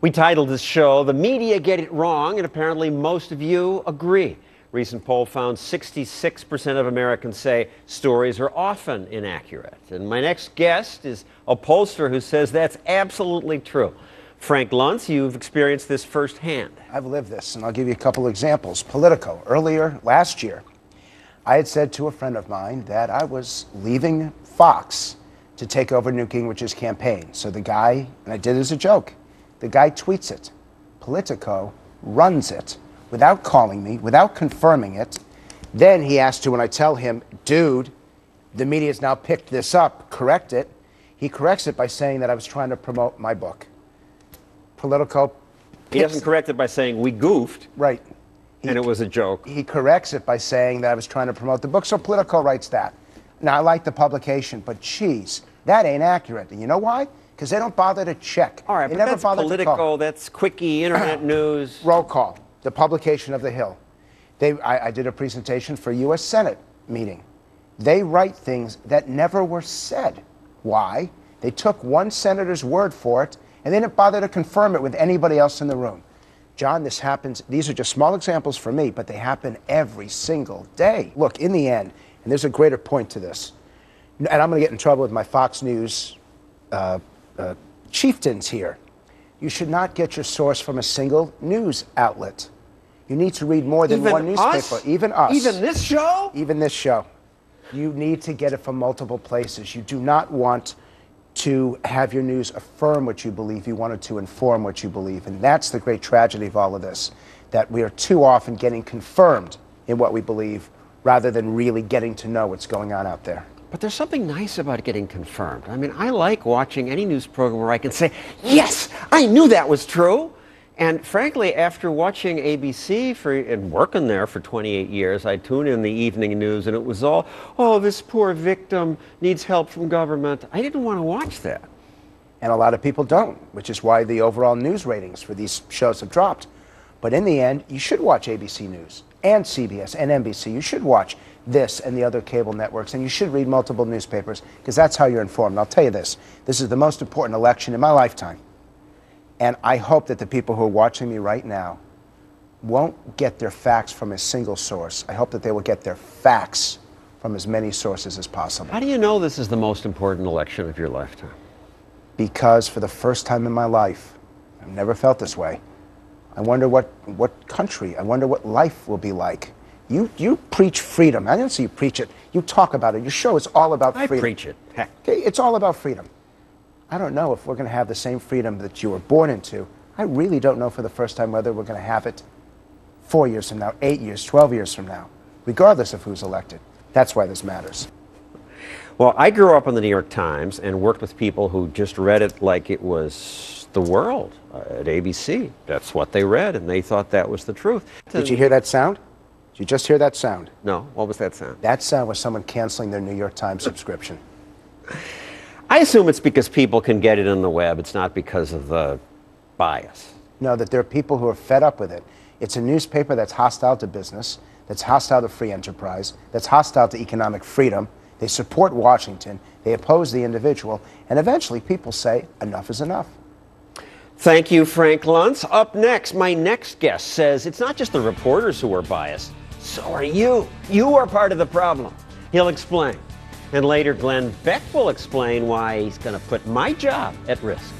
We titled this show, "The Media Get It Wrong," and apparently most of you agree. Recent poll found 66% of Americans say stories are often inaccurate. And my next guest is a pollster who says that's absolutely true. Frank Luntz, you've experienced this firsthand. I've lived this, and I'll give you a couple examples. Politico. Earlier last year, I had said to a friend of mine that I was leaving Fox to take over Newt Gingrich's campaign. So the guy, and I did it as a joke, the guy tweets it. Politico runs it without calling me, without confirming it. Then he has to, when I tell him, dude, the media's now picked this up, correct it. He corrects it by saying that I was trying to promote my book. Politico. He doesn't correct it by saying we goofed. Right. And it was a joke. He corrects it by saying that I was trying to promote the book. So Politico writes that. Now, I like the publication, but geez, that ain't accurate. And you know why? Because they don't bother to check. All right, they but never that's bother Politico, to call. that's quickie, internet news. Roll call, the publication of The Hill. I did a presentation for a U.S. Senate meeting. They write things that never were said. Why? They took one senator's word for it, and they didn't bother to confirm it with anybody else in the room. John, this happens. These are just small examples for me, but they happen every single day. Look, in the end, and there's a greater point to this, and I'm going to get in trouble with my Fox News chieftains here. You should not get your source from a single news outlet. You need to read more than one newspaper. Even us. Even this show? Even this show. You need to get it from multiple places. You do not want to have your news affirm what you believe. You want it to inform what you believe. And that's the great tragedy of all of this, that we are too often getting confirmed in what we believe rather than really getting to know what's going on out there. But there's something nice about getting confirmed. I mean, I like watching any news program where I can say, yes, I knew that was true. And frankly, after watching ABC and working there for 28 years, I tune in the evening news and it was all, oh, this poor victim needs help from government. I didn't want to watch that. And a lot of people don't, which is why the overall news ratings for these shows have dropped. But in the end, you should watch ABC News and CBS and NBC. You should watch this and the other cable networks, and you should read multiple newspapers, because that's how you're informed. And I'll tell you this is the most important election in my lifetime. And I hope that the people who are watching me right now won't get their facts from a single source. I hope that they will get their facts from as many sources as possible. How do you know this is the most important election of your lifetime? Because for the first time in my life, I've never felt this way. I wonder what country, I wonder what life will be like. You preach freedom. I didn't see you preach it. You talk about it. Your show is all about freedom. I preach it. Heck. Okay, it's all about freedom. I don't know if we're going to have the same freedom that you were born into. I really don't know for the first time whether we're going to have it 4 years from now, 8 years, 12 years from now, regardless of who's elected. That's why this matters. Well, I grew up on the New York Times and worked with people who just read it like it was the world at ABC. That's what they read, and they thought that was the truth. Did you hear that sound? Did you just hear that sound? No. What was that sound? That sound was someone canceling their New York Times subscription. I assume it's because people can get it on the web. It's not because of the bias. No, that there are people who are fed up with it. It's a newspaper that's hostile to business, that's hostile to free enterprise, that's hostile to economic freedom. They support Washington, they oppose the individual, and eventually people say, enough is enough. Thank you, Frank Luntz. Up next, my next guest says it's not just the reporters who are biased, so are you. You are part of the problem. He'll explain. And later, Glenn Beck will explain why he's going to put my job at risk.